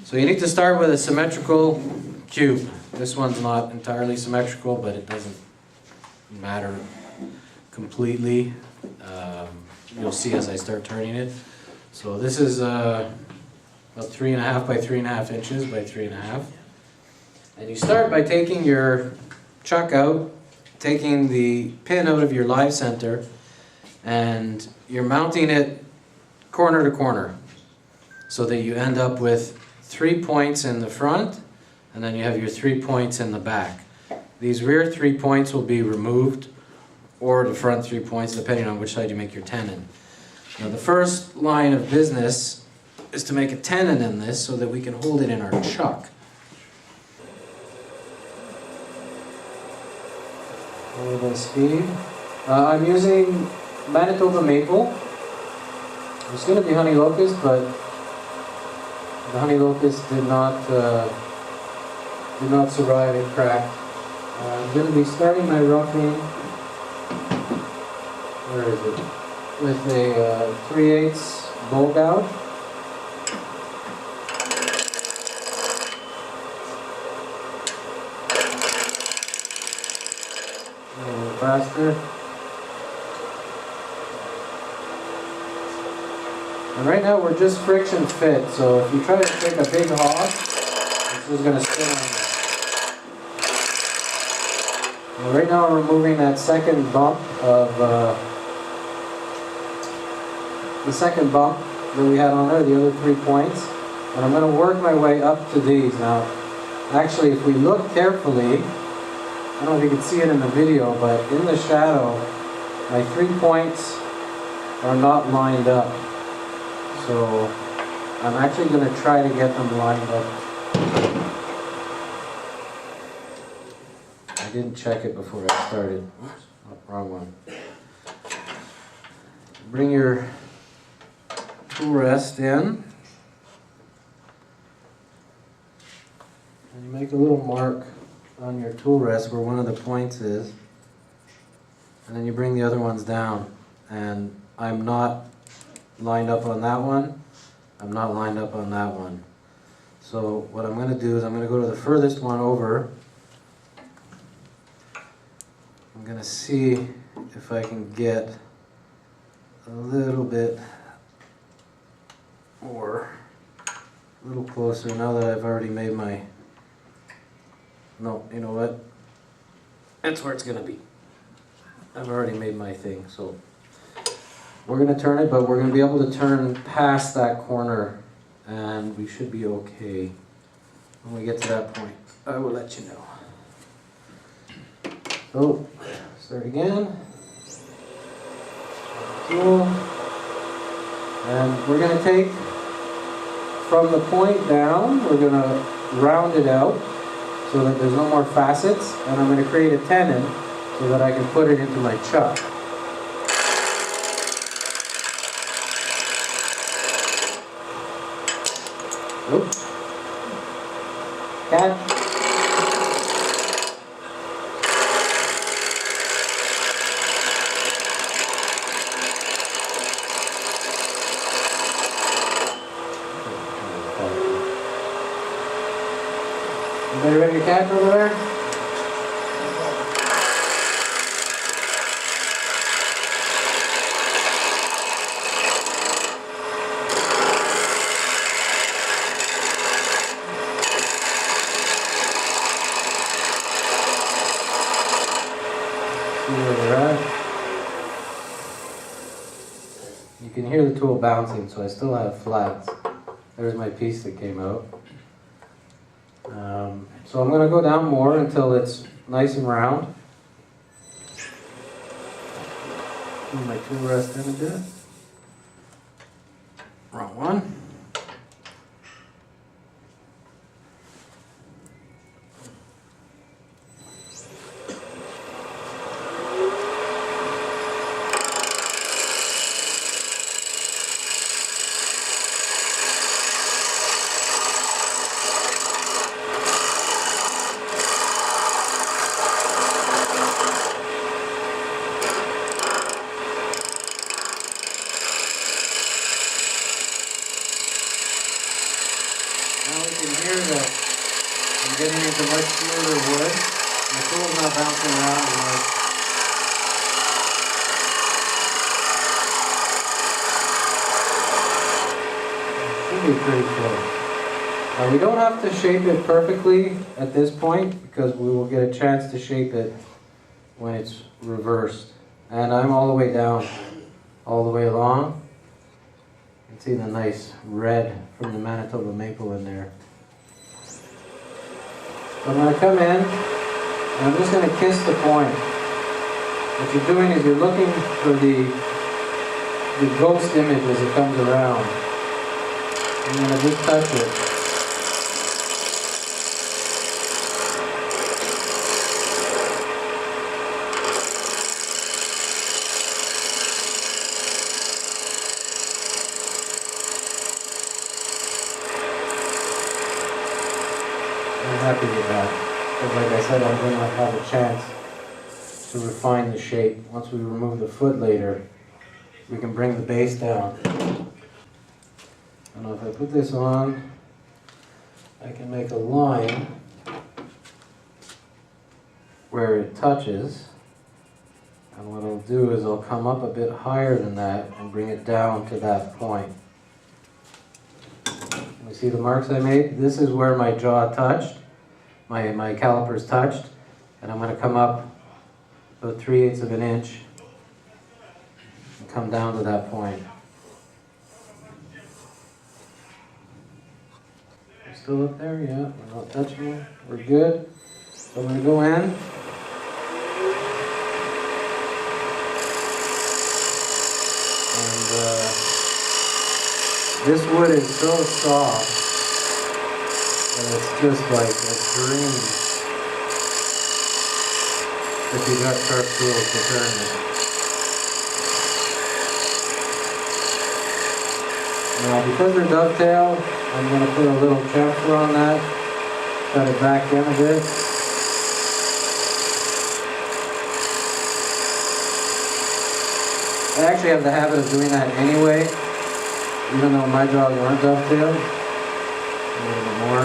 So you need to start with a symmetrical cube. This one's not entirely symmetrical, but it doesn't matter completely. You'll see as I start turning it. So this is about 3.5 by 3.5 inches by 3.5. And you start by taking your chuck out, taking the pin out of your live center, and you're mounting it corner to corner so that you end up with 3 points in the front, and then you have your 3 points in the back. These rear 3 points will be removed, or the front 3 points, depending on which side you make your tenon. Now the first line of business is to make a tenon in this so that we can hold it in our chuck. A little bit of speed. I'm using Manitoba maple. It's going to be honey locust, but the honey locust did not survive. It cracked. I'm going to be starting my roughing. Where is it? With a 3/8 bowl gouge. A little faster. And right now we're just friction fit, so if you try to take a big hog, this is going to spin on you. And right now I'm removing that second bump of that we had on there, the other 3 points. And I'm going to work my way up to these. Now, actually, if we look carefully, I don't know if you can see it in the video, but in the shadow, my 3 points are not lined up. So I'm actually going to try to get them lined up. I didn't check it before I started. Oops, wrong one. Bring your tool rest in. And you make a little mark on your tool rest where one of the points is. And then you bring the other ones down. And I'm not lined up on that one. I'm not lined up on that one. So what I'm going to do is I'm going to go to the furthest one over. I'm going to see if I can get a little bit more, a little closer now that I've already made my, no, you know what? That's where it's going to be. I've already made my thing, so we're going to turn it, but we're going to be able to turn past that corner, and we should be okay. When we get to that point, I will let you know. So, start again. Tool. And we're going to take from the point down, we're going to round it out so that there's no more facets, and I'm going to create a tenon so that I can put it into my chuck. Oops. Cat. Anybody ready to catch over there? You can hear the tool bouncing, so I still have flats. There's my piece that came out. So I'm going to go down more until it's nice and round. Move my tool rest in a bit. Wrong one. that I'm getting into much smoother wood. The tool's not bouncing around as much. Should be pretty close. Now we don't have to shape it perfectly at this point because we will get a chance to shape it when it's reversed. And I'm all the way down, all the way along. You can see the nice red from the Manitoba maple in there. So I'm going to come in and I'm just going to kiss the point. What you're doing is you're looking for the ghost image as it comes around. I'm going to just touch it. I'm happy with that, because like I said, I'm going to have a chance to refine the shape. Once we remove the foot later, we can bring the base down. And if I put this on, I can make a line where it touches. And what I'll do is I'll come up a bit higher than that and bring it down to that point. You see the marks I made? This is where my jaw touched, my calipers touched, and I'm going to come up about 3/8 of an inch and come down to that point. We're still up there? Yeah, we're not touching it. We're good. So I'm going to go in. And this wood is so soft that it's just like a dream if you got sharp tools to turn it. Now because they're dovetailed, I'm going to put a little chamfer on that, cut it back in a bit. I actually have the habit of doing that anyway. Even though my jaws aren't dovetailed, a little bit more.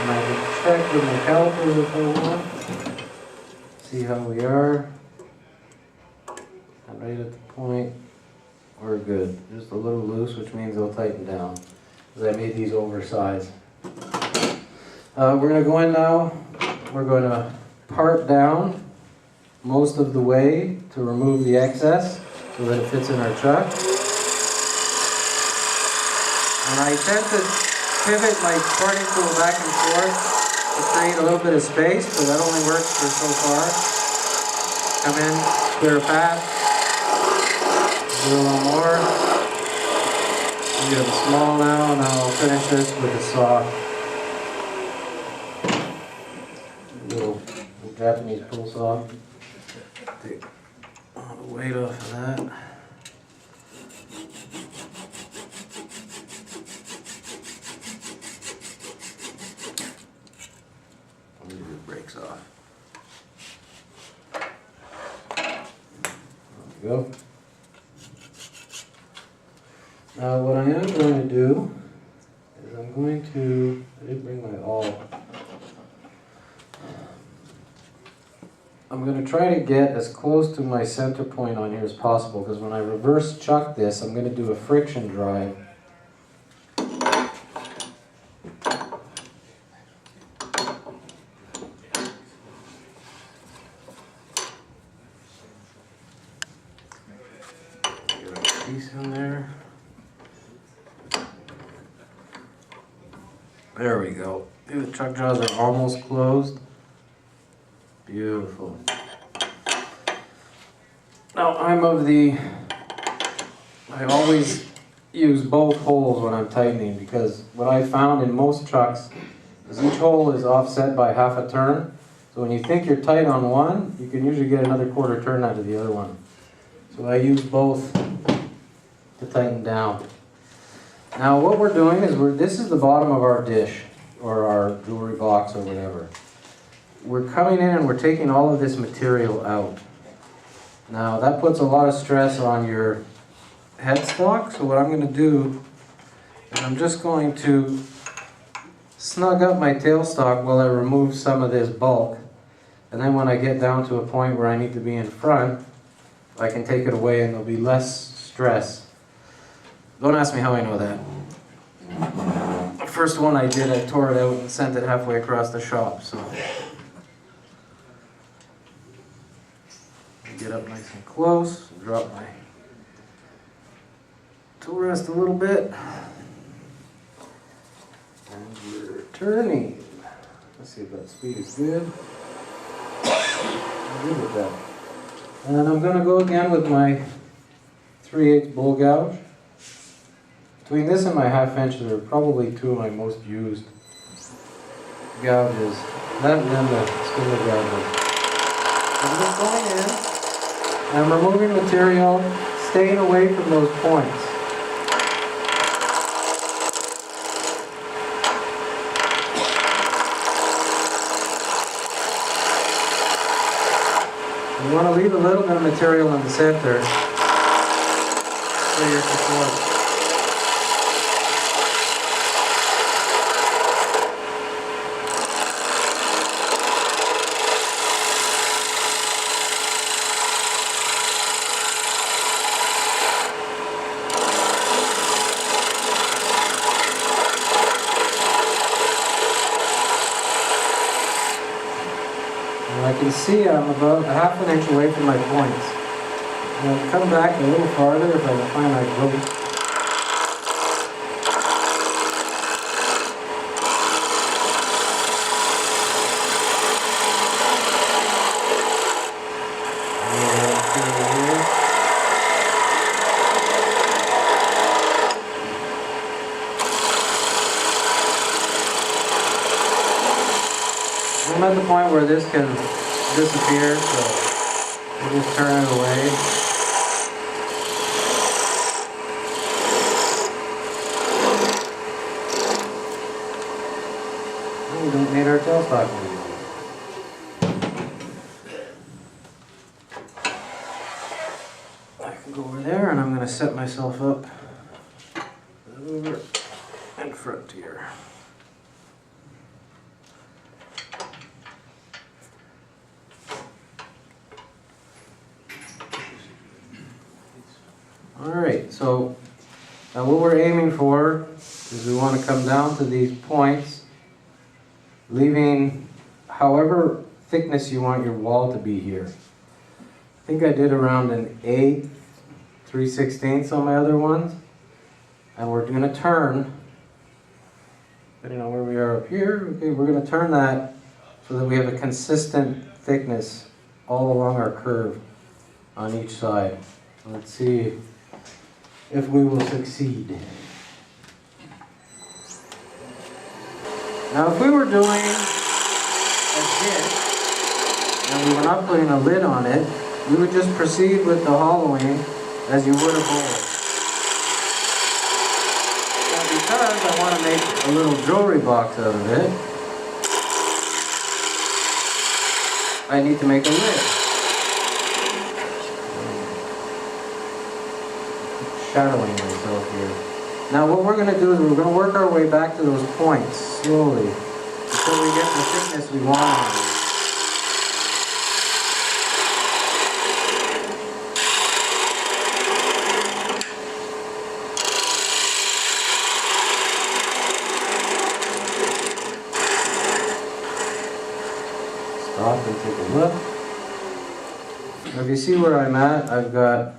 And I can check with my calipers if I want. See how we are. And right at the point, we're good. Just a little loose, which means they'll tighten down. Because I made these oversized. We're going to go in now. We're going to part down most of the way to remove the excess so that it fits in our chuck. And I tend to pivot my parting tool back and forth to create a little bit of space, but that only works for so far. Come in, clear a path, do a little more. We got a small now, and I'll finish this with a saw. Little Japanese pull saw. Take all the weight off of that. Leave the brakes off. There we go. Now what I am going to do is I'm going to, I didn't bring my awl. I'm going to try to get as close to my center point on here as possible, because when I reverse chuck this, I'm going to do a friction drive. Get a piece in there. There we go. The chuck jaws are almost closed. Beautiful. Now I always use both holes when I'm tightening, because what I found in most chucks is each hole is offset by half a turn. So when you think you're tight on one, you can usually get another quarter turn out of the other one. So I use both to tighten down. Now what we're doing is this is the bottom of our dish or our jewelry box or whatever. We're coming in and we're taking all of this material out. Now that puts a lot of stress on your headstock, so what I'm going to do is I'm just going to snug up my tailstock while I remove some of this bulk, and then when I get down to a point where I need to be in front, I can take it away and there'll be less stress. Don't ask me how I know that. The first one I did, I tore it out and sent it halfway across the shop, so. Get up nice and close, drop my tool rest a little bit. And we're turning. Let's see if that speed is good. I'm good with that. And I'm going to go again with my 3/8 bull gouge. Between this and my 1/2 inch, are probably two of my most used gouges. That and then the spindle gouges. I'm just going in, and I'm removing material, staying away from those points. You want to leave a little bit of material in the center for your support. I can see I'm about 1/2 inch away from my points. And I'll come back a little farther if I can find my glue. I'm at the point where this can disappear, so I'll just turn it away. And we don't need our tailstock anymore. I can go over there, and I'm going to set myself up over in front here. Alright, so now what we're aiming for is we want to come down to these points, leaving however thickness you want your wall to be here. I think I did around an 1/8, 3/16 on my other ones. And we're going to turn, depending on where we are up here, okay, we're going to turn that so that we have a consistent thickness all along our curve on each side. Let's see if we will succeed. Now if we were doing a dish and we were not putting a lid on it, we would just proceed with the hollowing as you would a bowl. Now because I want to make a little jewelry box out of it, I need to make a lid. Shadowing myself here. Now what we're going to do is we're going to work our way back to those points slowly until we get the thickness we want on it. Stop and take a look. Now if you see where I'm at, I've got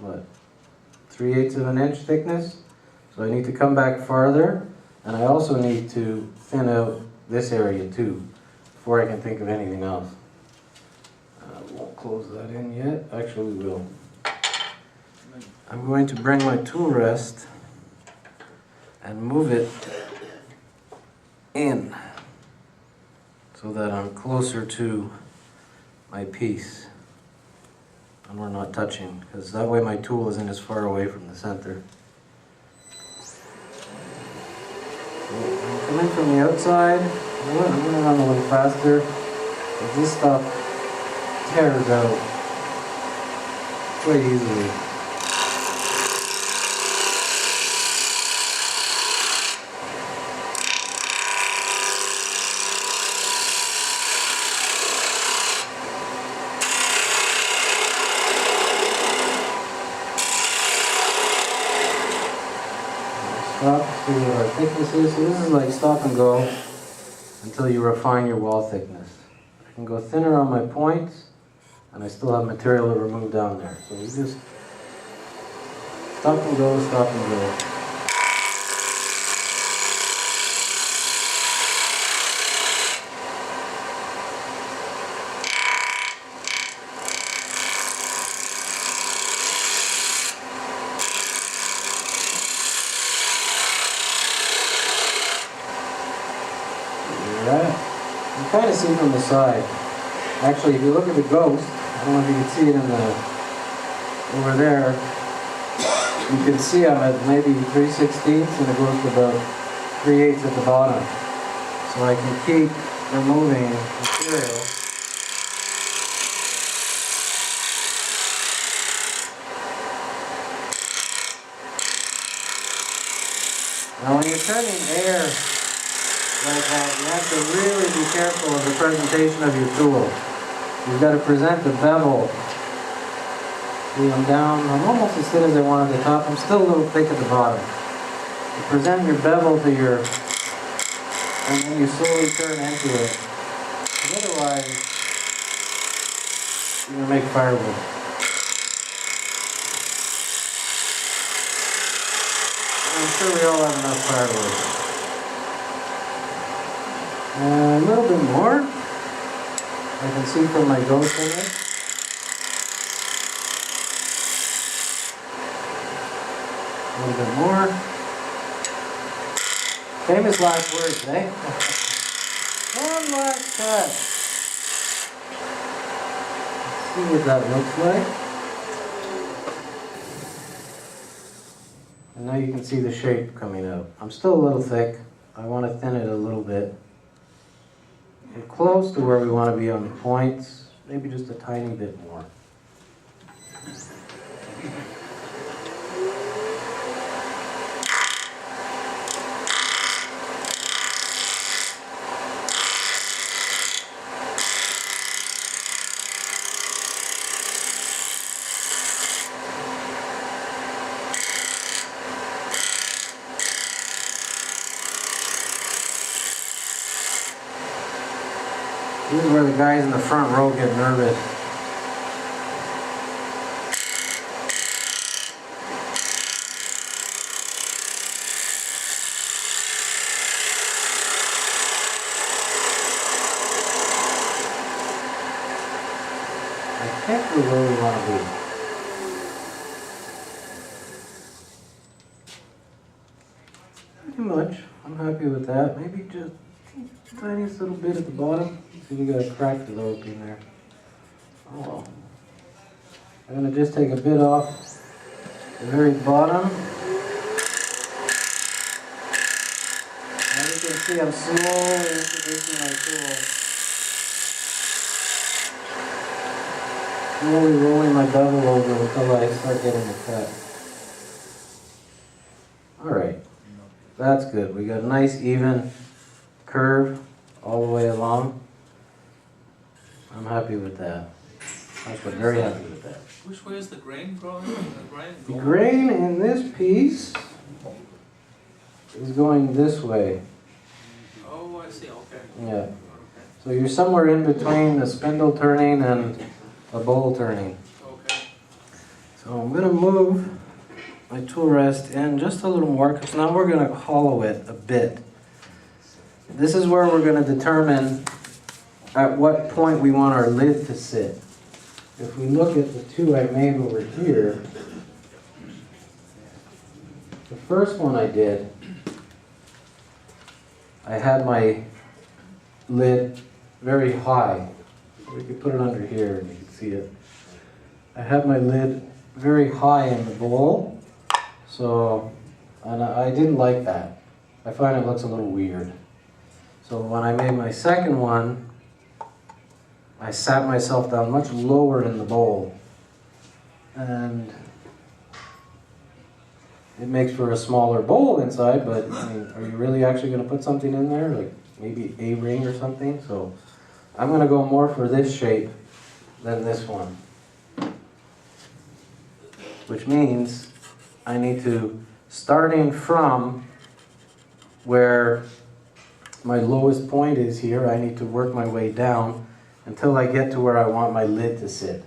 what? 3/8 of an inch thickness, so I need to come back farther, and I also need to thin out this area too before I can think of anything else. We won't close that in yet. Actually we will. I'm going to bring my tool rest and move it in so that I'm closer to my piece. And we're not touching, because that way my tool isn't as far away from the center. I'm coming from the outside. You know what? I'm going to run a little faster, because this stuff tears out. quite easily. Stop, see what our thickness is. So this is like stop and go until you refine your wall thickness. I can go thinner on my points, and I still have material to remove down there. So we just stop and go, stop and go. You kind of see from the side. Actually, if you look at the ghost, I don't know if you can see it in the over there. You can see I'm at maybe 3/16 and it goes to about 3/8 at the bottom. So I can keep removing material. Now when you're turning air like that, you have to really be careful of the presentation of your tool. You've got to present the bevel. See, I'm down, I'm almost as thin as I want at the top. I'm still a little thick at the bottom. You present your bevel to your, and then you slowly turn into it. Otherwise, you're going to make firewood. I'm sure we all have enough firewood. A little bit more. I can see from my ghost in it. A little bit more. Famous last words, eh? One last cut. Let's see what that looks like. And now you can see the shape coming out. I'm still a little thick. I want to thin it a little bit. We're close to where we want to be on the points. Maybe just a tiny bit more. This is where the guys in the front row get nervous. I think we're where we want to be. Pretty much. I'm happy with that. Maybe just tiniest little bit at the bottom. See, we got a crack to the opening there. Oh well. I'm going to just take a bit off the very bottom. As you can see, I'm slowly introducing my tool. Slowly rolling my bevel over until I start getting the cut. Alright, that's good. We got a nice even curve all the way along. I'm happy with that. I'm very happy with that. Which way is the grain growing? The grain in this piece is going this way. Oh, I see, okay. Yeah. Okay. So you're somewhere in between the spindle turning and a bowl turning. Okay. So I'm going to move my tool rest in just a little more because now we're going to hollow it a bit. This is where we're going to determine at what point we want our lid to sit. If we look at the two I made over here, the first one I did, I had my lid very high. We could put it under here and you can see it. I had my lid very high in the bowl, and I didn't like that. I find it looks a little weird. So when I made my second one, I sat myself down much lower in the bowl. And it makes for a smaller bowl inside, but I mean, are you really actually going to put something in there? Like maybe a ring or something? So I'm going to go more for this shape than this one. Which means I need to, starting from where my lowest point is here, I need to work my way down until I get to where I want my lid to sit.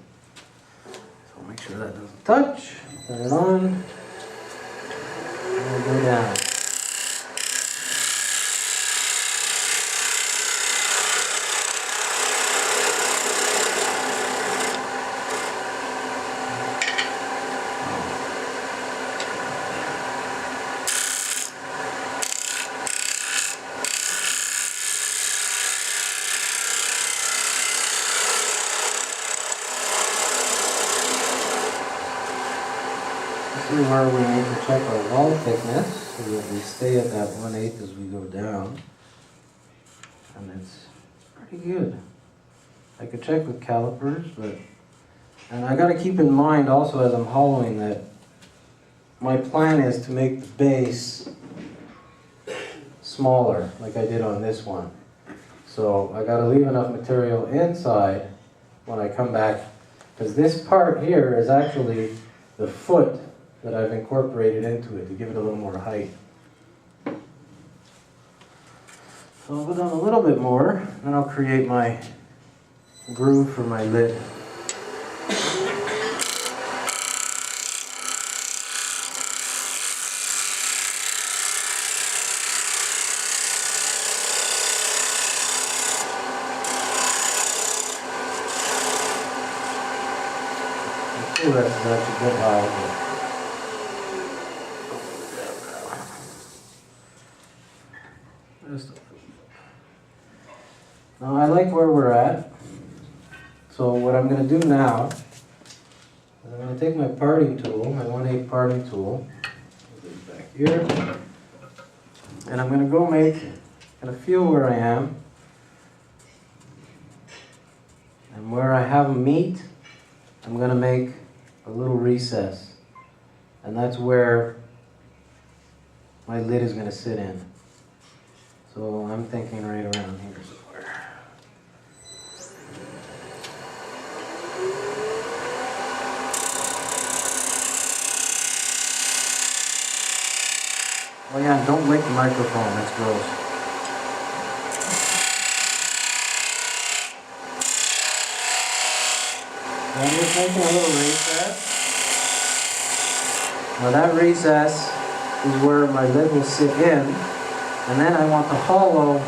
So make sure that doesn't touch. Turn it on. And go down. This is where we need to check our wall thickness so that we stay at that 1/8 as we go down. And it's pretty good. I could check with calipers, and I got to keep in mind also as I'm hollowing that my plan is to make the base smaller like I did on this one. So I got to leave enough material inside when I come back, because this part here is actually the foot that I've incorporated into it to give it a little more height. So I'll go down a little bit more, and I'll create my groove for my lid. The rest is actually good high. Now I like where we're at, so what I'm going to do now is I'm going to take my parting tool, my 1/8 parting tool, put it back here, and I'm going to go going to feel where I am, and where I have them meet, I'm going to make a little recess, and that's where my lid is going to sit in. So I'm thinking right around here somewhere. Oh yeah, don't lick the microphone, that's gross. I'm just making a little recess. Now that recess is where my lid will sit in, and then I want the hollow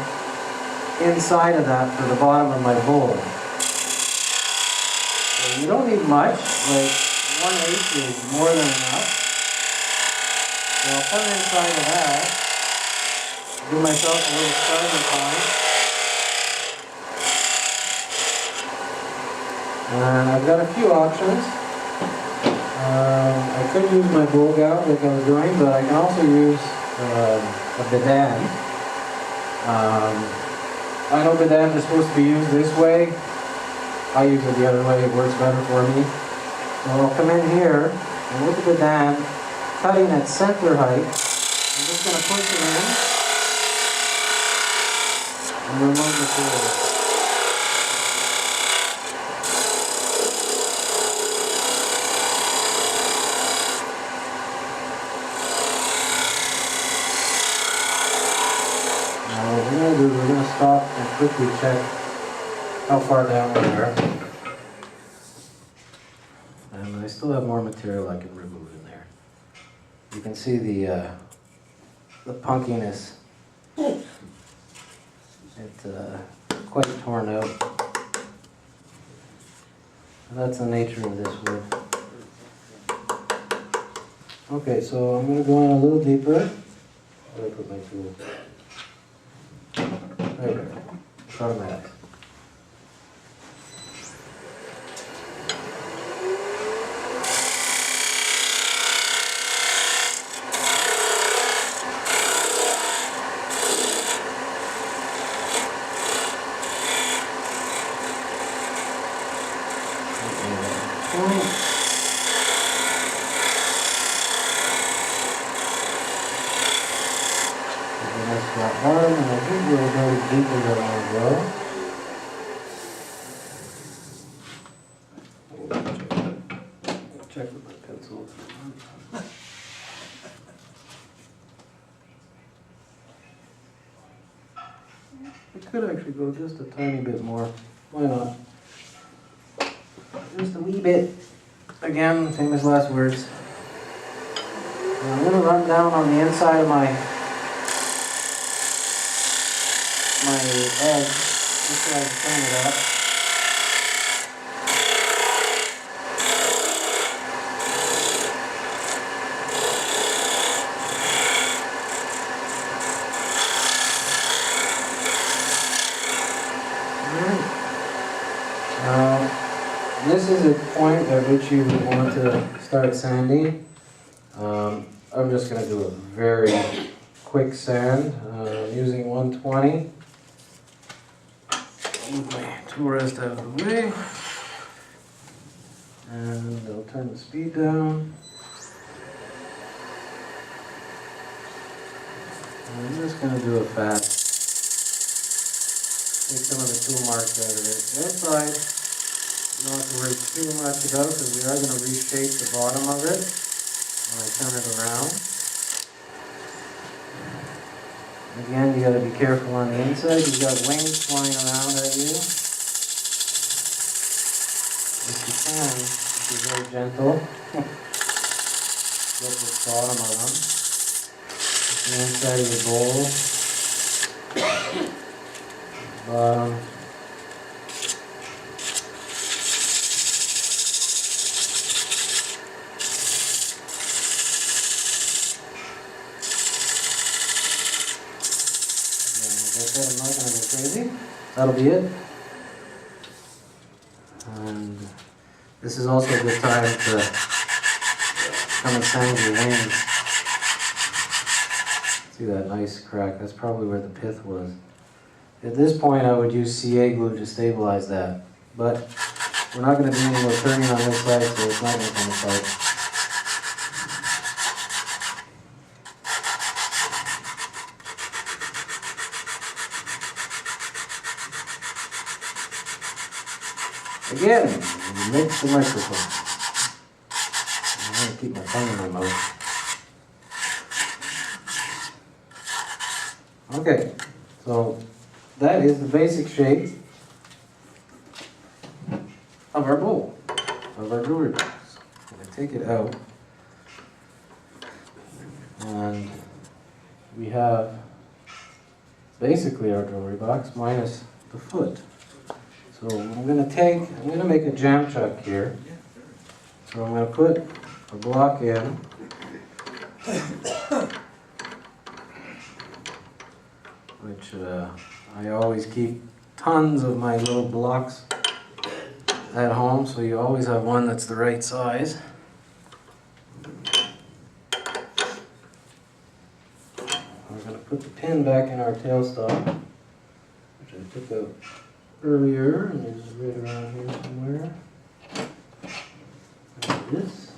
inside of that for the bottom of my bowl. So you don't need much, like 1/8 is more than enough. So I'll put it inside of that, give myself a little starting point. And I've got a few options. I could use my bowl gouge like I was doing, but I can also use a bidan. I know bidan is supposed to be used this way. I use it the other way, it works better for me. So I'll come in here, and with the bidan, cutting at center height, I'm just going to push it in and remove the tool. We're going to stop and quickly check how far down we are. And I still have more material I can remove in there. You can see the punkiness. It's quite torn out. And that's the nature of this wood. Okay, so I'm going to go in a little deeper. Where did I put my tool? Right there. It's automatic. we'll go deepen that one as well. Check with my pencil. We could actually go just a tiny bit more. Why not? Just a wee bit. Again, famous last words. And I'm going to run down on the inside of my edge, just so I can turn it up. This is a point at which you want to start sanding. I'm just going to do a very quick sand using 120. Move my tool rest out of the way. And I'll turn the speed down. And I'm just going to do a fast. Take some of the tool marks out of it. That side, you don't have to worry too much about because we are going to reshape the bottom of it when I turn it around. Again, you got to be careful on the inside. You've got wings flying around at you. If you can, be very gentle. Get the bottom of them. The inside of the bowl. Bottom. I'm not going to go crazy. That'll be it. And this is also a good time to come and sand your wings. See that nice crack? That's probably where the pith was. At this point, I would use CA glue to stabilize that. But we're not going to do any more turning on this side, so it's not going to come apart. Again, you mix the microphone. I'm going to keep my tongue in my mouth. Okay, so that is the basic shape of our bowl, of our jewelry box. I'm going to take it out, and we have basically our jewelry box minus the foot. So I'm going to make a jam chuck here. So I'm going to put a block in. Which I always keep tons of my little blocks at home, so you always have one that's the right size. We're going to put the pin back in our tailstock, which I took out earlier, and it's right around here somewhere. Like this.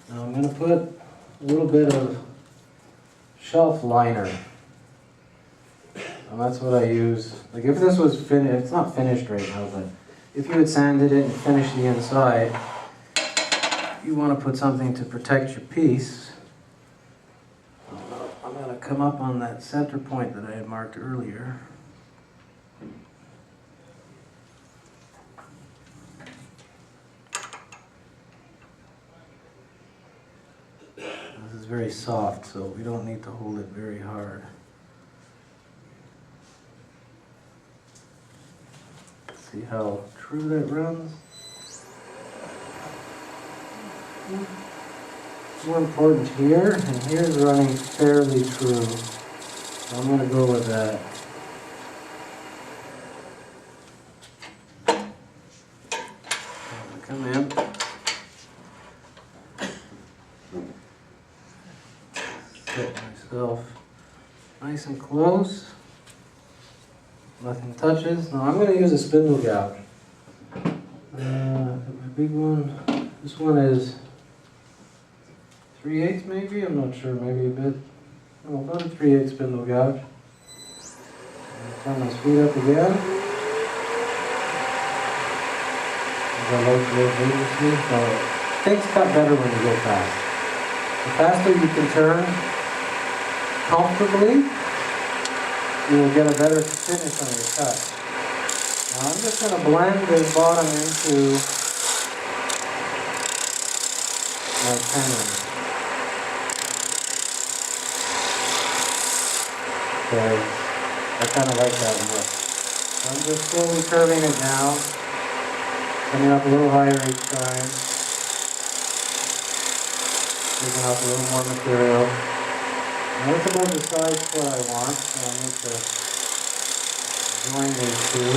Now I'm going to put a little bit of shelf liner. And that's what I use. Like if this was finished, it's not finished right now, but if you had sanded it and finished the inside, you want to put something to protect your piece. I'm going to come up on that center point that I had marked earlier. This is very soft, so we don't need to hold it very hard. See how true that runs? More important here, and here's running fairly true. So I'm going to go with that. Come in. Set myself nice and close. Nothing touches. Now I'm going to use a spindle gouge. Got my big one. This one is 3/8 maybe, I'm not sure, maybe a bit. No, about a 3/8 spindle gouge. Turn my speed up again. As I like to go vigorously. So things cut better when you go fast. The faster you can turn comfortably, you will get a better finish on your cut. Now I'm just going to blend this bottom into my tenon. Okay, I kind of like that look. So I'm just slowly curving it down, coming up a little higher each time, taking off a little more material. Now that's about the size what I want, so I need to join these two.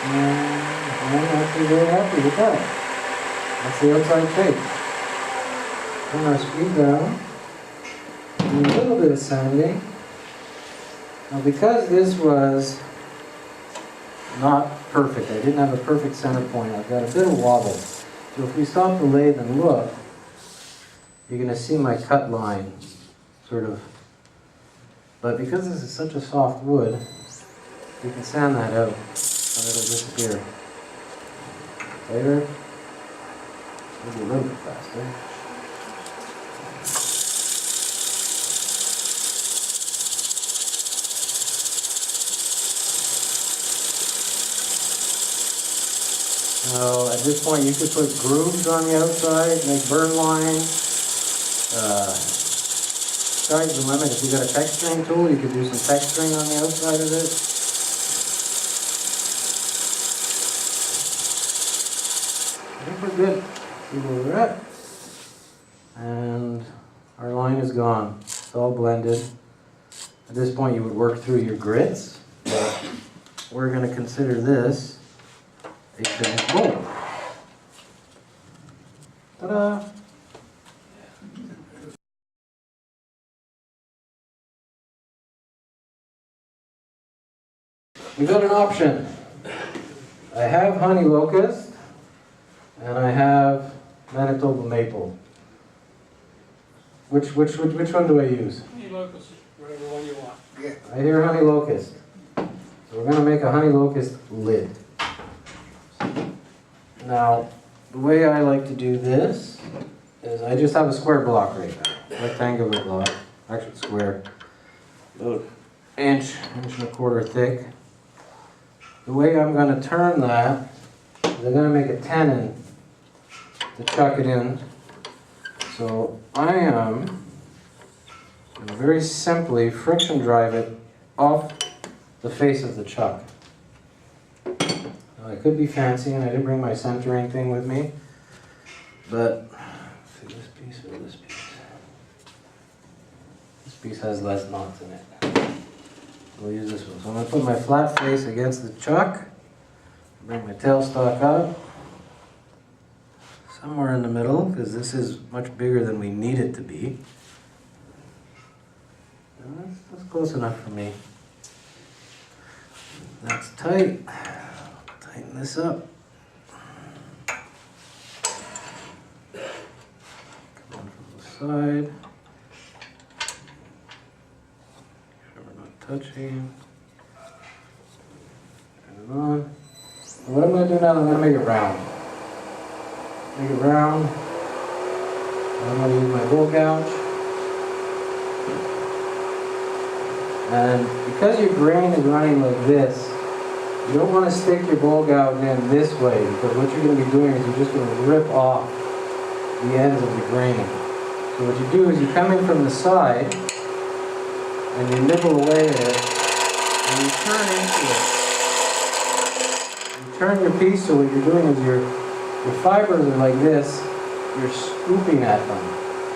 And I'm actually very happy with that. That's the outside shape. Turn our speed down. And a little bit of sanding. Now because this was not perfect, I didn't have a perfect center point, I've got a bit of wobble. So if we stop the lathe and look, you're going to see my cut line, sort of. But because this is such a soft wood, you can sand that out and it'll disappear. Later, maybe a little bit faster. Now, at this point, you could put grooves on the outside, make burn lines. Sky's the limit. If you got a texturing tool, you could do some texturing on the outside of it. I think we're good. See where we're at. And our line is gone. It's all blended. At this point, you would work through your grits. But we're going to consider this a finished bowl. Ta-da! We got an option. I have honey locust and I have Manitoba maple. Which one do I use? Honey locust, whatever one you want. Yeah. I hear honey locust. So we're going to make a honey locust lid. Now, the way I like to do this is I just have a square block right now. Rectangular block. Actually square. About inch and a quarter thick. The way I'm going to turn that is I'm going to make a tenon to chuck it in. So I am going to very simply friction drive it off the face of the chuck. Now, I could be fancy and I didn't bring my centering thing with me, but let's see, this piece or this piece? This piece has less knots in it. We'll use this one. So I'm going to put my flat face against the chuck, bring my tailstock up, somewhere in the middle, because this is much bigger than we need it to be. That's close enough for me. That's tight. Tighten this up. Come on from the side. Touching. Turn it on. And what I'm going to do now is I'm going to make it round. Make it round. I'm going to use my bowl gouge. And because your grain is running like this, you don't want to stick your bowl gouge in this way, because what you're going to be doing is you're just going to rip off the ends of the grain. So what you do is you come in from the side, and you nibble away at it, and you turn into it. You turn your piece, so what you're doing is your fibers are like this, you're scooping at them,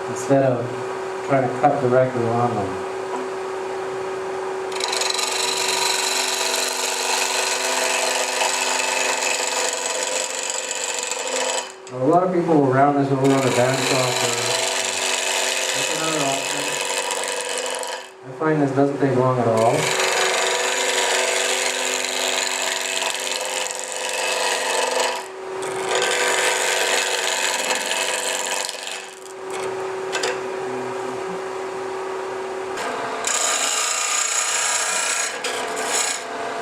instead of trying to cut directly on them. Now, a lot of people will round this over on a bandsaw. find this doesn't take long at all.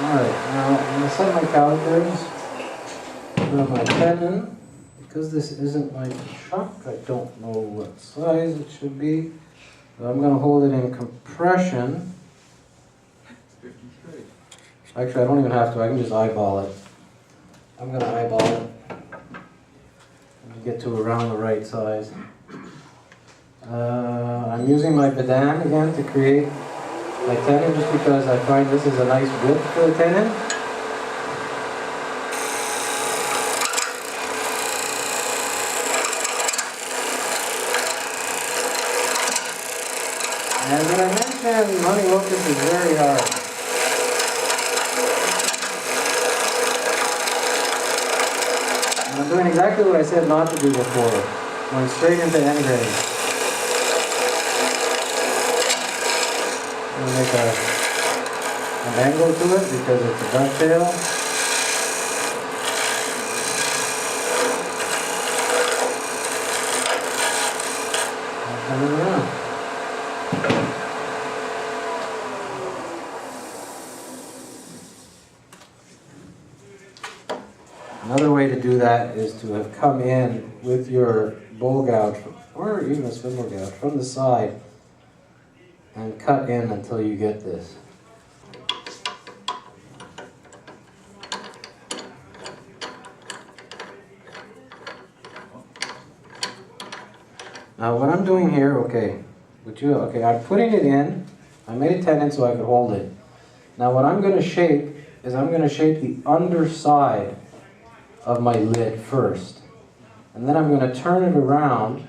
Alright, now I'm going to set my calipers for my tenon. Because this isn't my chuck, I don't know what size it should be. So I'm going to hold it in compression. 53. Actually, I don't even have to, I can just eyeball it. I'm going to eyeball it. And get to around the right size. I'm using my Badan again to create my tenon just because I find this is a nice width for the tenon. And when I mentioned honey locust is very hard. And I'm doing exactly what I said not to do before. Going straight into end grain. I'm going to make an angle to it because it's a dovetail. And coming around. Another way to do that is to have come in with your bowl gouge, or even a spindle gouge, from the side and cut in until you get this. Now what I'm doing here, I'm putting it in. I made a tenon so I could hold it. Now what I'm going to shape is I'm going to shape the underside of my lid first. And then I'm going to turn it around,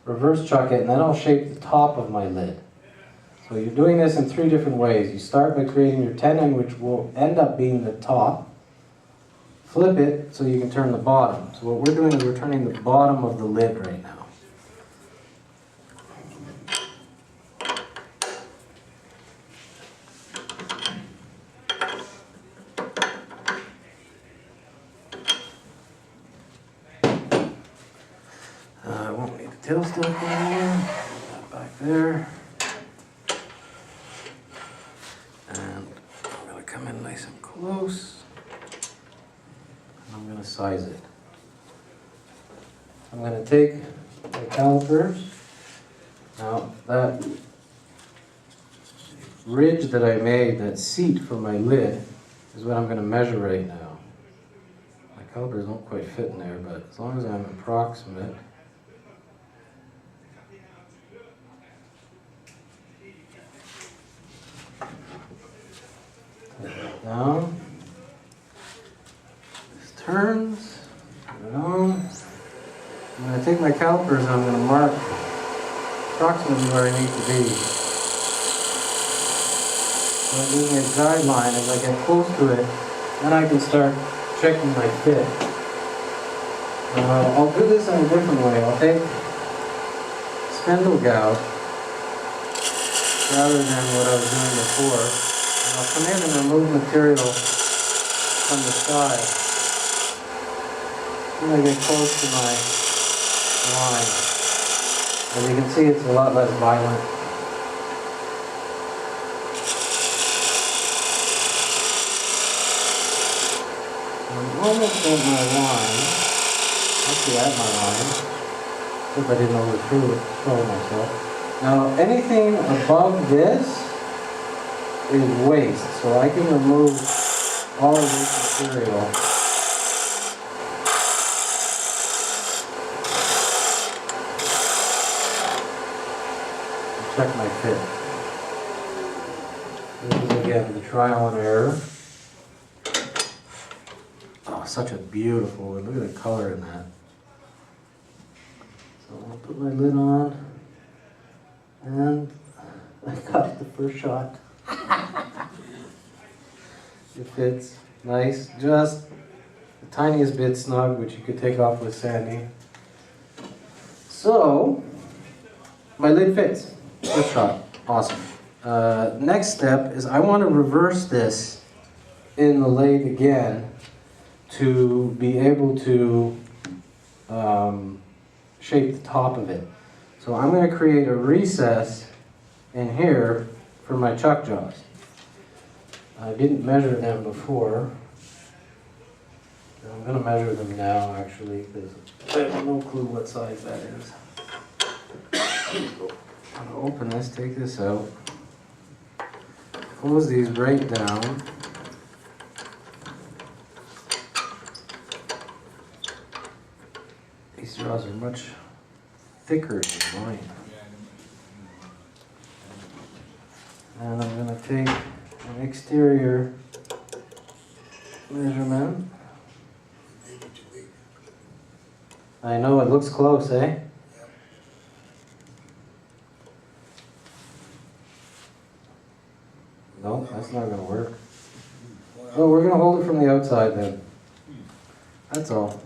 reverse chuck it, and then I'll shape the top of my lid. So you're doing this in 3 different ways. You start by creating your tenon, which will end up being the top. Flip it so you can turn the bottom. So what we're doing is we're turning the bottom of the lid right now. I won't need the tailstock anymore. Put that back there. And I'm going to come in nice and close. And I'm going to size it. I'm going to take the calipers. Now that ridge that I made, that seat for my lid, is what I'm going to measure right now. My calipers don't quite fit in there, but as long as I'm approximate. Down. This turns. Put it on. I'm going to take my calipers and I'm going to mark approximately where I need to be. So I'm doing a guideline. As I get close to it, then I can start checking my fit. I'll do this in a different way. I'll take spindle gouge rather than what I was doing before. And I'll come in and remove material from the side. When I get close to my line. As you can see, it's a lot less violent. I'm almost at my line. Actually at my line. If I didn't overthrow myself. Now anything above this is waste, so I can remove all of this material. And check my fit. This is again the trial and error. Oh, such a beautiful one. Look at the color in that. So I'll put my lid on, and I got it the first shot. It fits nice, just the tiniest bit snug, which you could take off with sanding. So my lid fits. First shot, awesome. Next step is I want to reverse this in the lathe again to be able to shape the top of it. So I'm going to create a recess in here for my chuck jaws. I didn't measure them before. I'm going to measure them now actually because I have no clue what size that is. I'm going to open this, take this out, close these right down. These jaws are much thicker than mine. And I'm going to take an exterior measurement. I know it looks close, eh? No, that's not going to work. Oh, we're going to hold it from the outside then. That's all.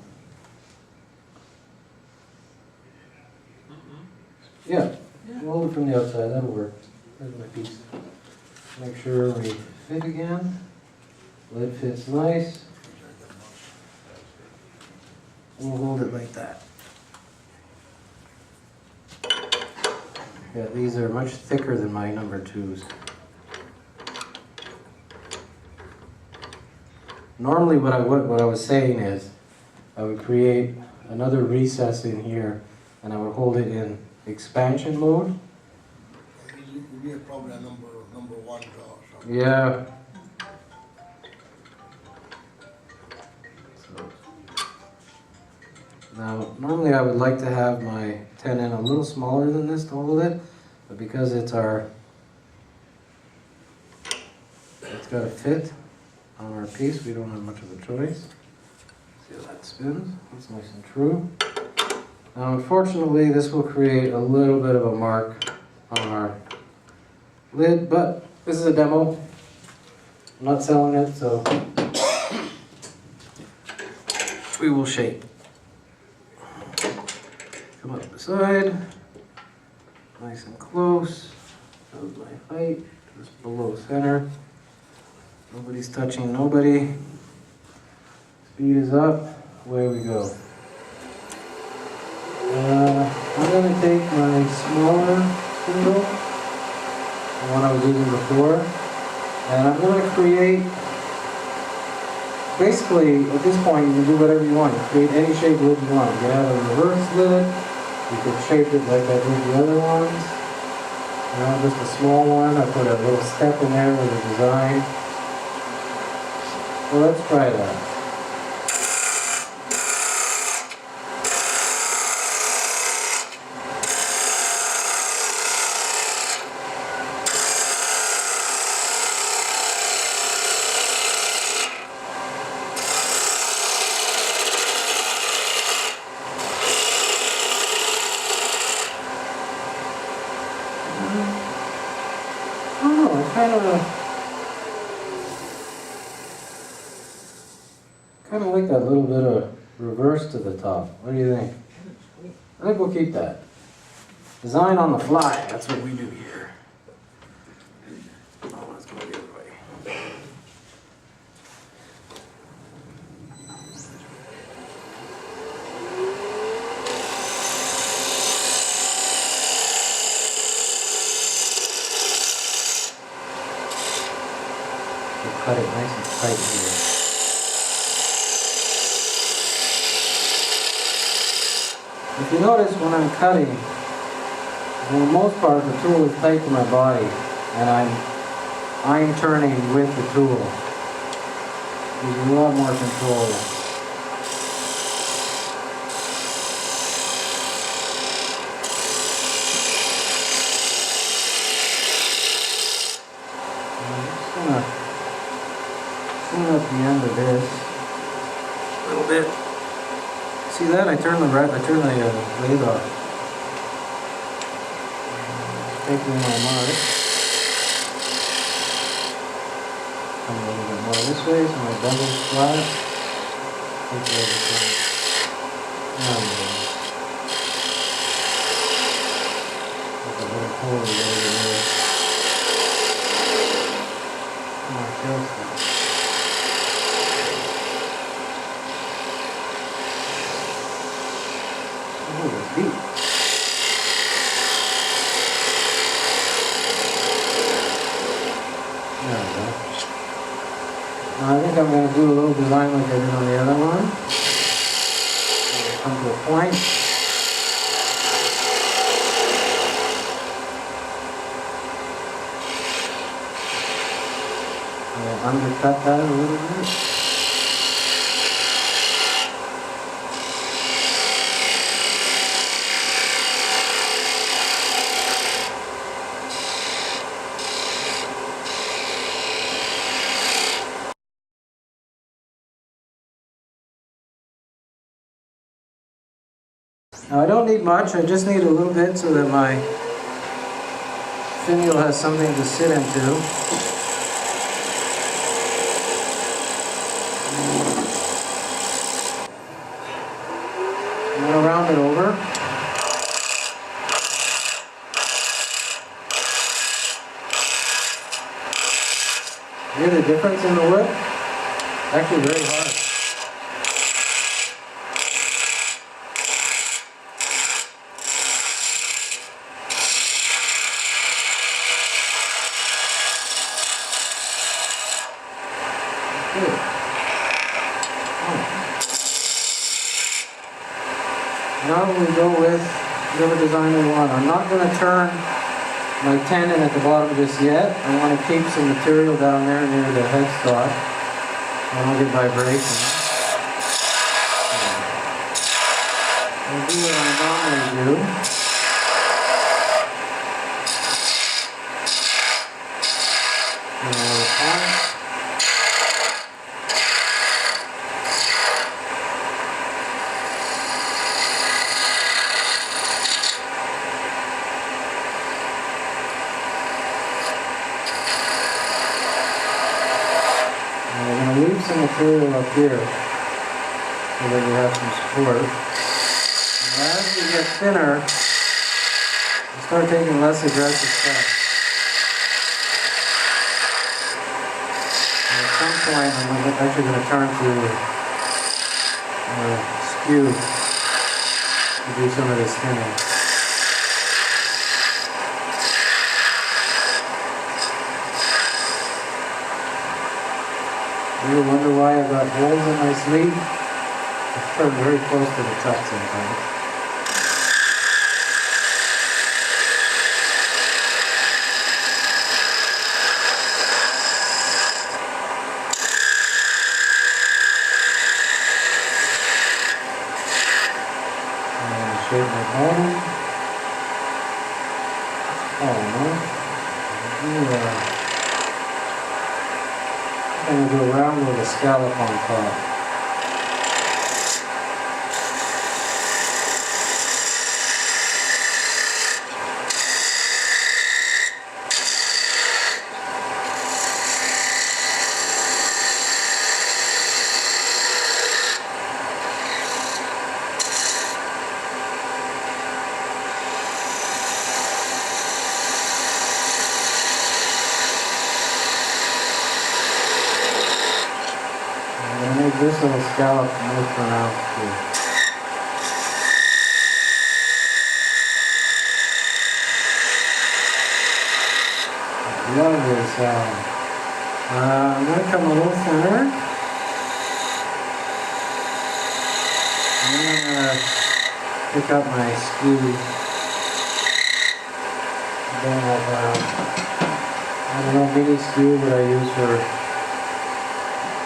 Yeah, we'll hold it from the outside, that'll work. There's my piece. Make sure we fit again. Lid fits nice. We'll hold it like that. Yeah, these are much thicker than my number 2s. Normally what I was saying is I would create another recess in here and I would hold it in expansion mode. You need probably a number 1 jaw. Yeah. Now, normally I would like to have my 10N a little smaller than this to hold it, but because it's got to fit on our piece, we don't have much of a choice. See how that spins? That's nice and true. Now, unfortunately, this will create a little bit of a mark on our lid, but this is a demo. I'm not selling it, so we will shape. Come up the side, nice and close. That was my height, just below center. Nobody's touching nobody. Speed is up, away we go. I'm going to take my smaller spindle, the one I was using before, and I'm going to create, basically at this point you can do whatever you want. You create any shape lid you want. You have a reverse lid, you could shape it like I did the other ones. Just a small one, I put a little step in there with a design. So let's try that. Kind of like that little bit of reverse to the top. What do you think? I think we'll keep that. Design on the fly, that's what we do here. Oh, let's go the other way. We'll cut it nice and tight here. If you notice when I'm cutting, for the most part the tool is tight to my body and I'm turning with the tool. There's a lot more control. I'm just going to clean up the end of this a little bit. See that? I turn the lathe off. Taking my mark. Come a little bit more this way so my bevel's flat. Take everything. There's a little hole over there. Now I think I'm going to do a little design like I did on the other one. Come to a point. I'll undercut that a little bit. Now I don't need much, I just need a little bit so that my finial has something to sit into. I'm going to round it over. Hear the difference in the wood? It's actually very hard. Now we go with whatever design we want. I'm not going to turn my tenon at the bottom just yet. I want to keep some material down there near the headstock. I don't get vibration. I'll do what I normally do. Leave some material up here so that you have some support. And as you get thinner, you start taking less aggressive steps. And at some point, I'm actually going to turn to skew to do some of this thinning. You ever wonder why I've got holes in my sleeve? I turn very close to the top sometimes. And shape my bottom. And we'll go around with a scallop on top. This little scallop more pronounced too. Lovely sound. I'm going to come a little thinner. And then I'm going to pick up my skew. I don't know, mini skew that I use for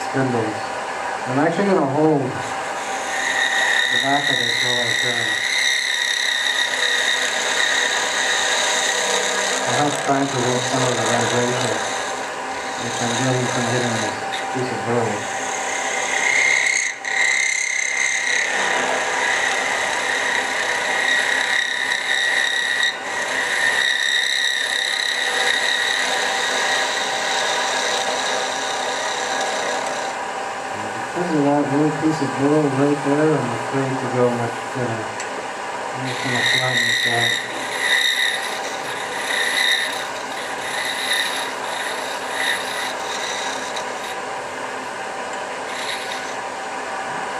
spindles. I'm actually going to hold the back of it while I turn. It helps try and prevent some of the vibration, which I'm getting from hitting this piece of burl. There's a little piece of burl right there. I'm afraid to go much thinner. I'm just going to flatten this out.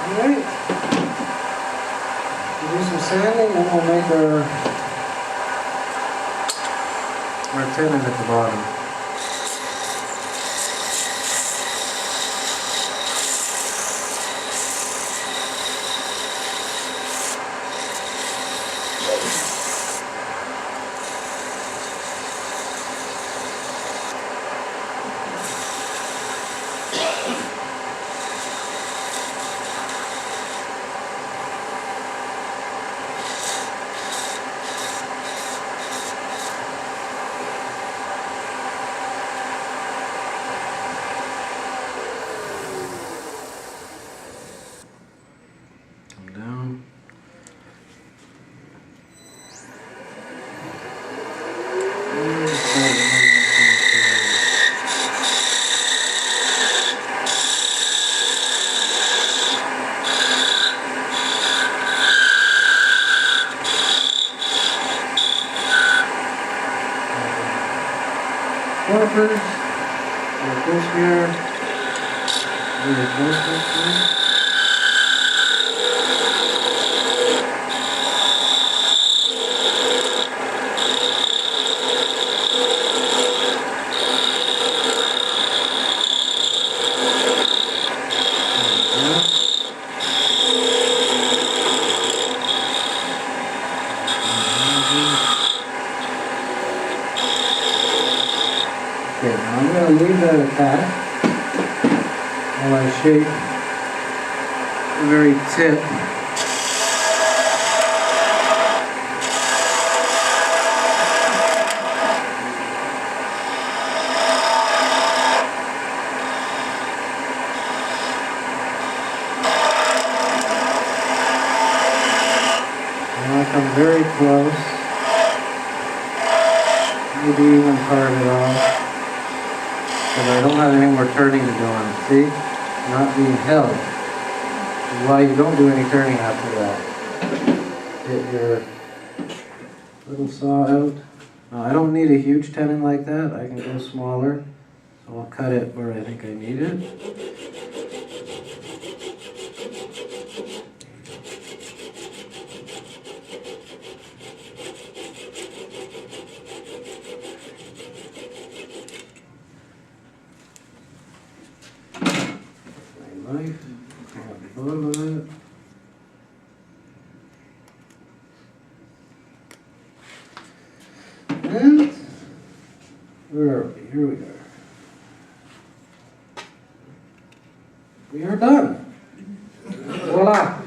Alright. We'll do some sanding and we'll make our tenon at the bottom. corkers, like this here. Reinforcements here. Okay, now I'm going to leave that at that while I shape the very tip. Now I come very close, maybe even carve it off. Because I don't have any more turning to do on it, see? Not being held. Which is why you don't do any turning after that. Get your little saw out. Now I don't need a huge tenon like that, I can go smaller. So I'll cut it where I think I need it. Knife, at the bottom of it. And where are we? Here we are. We are done. Voila.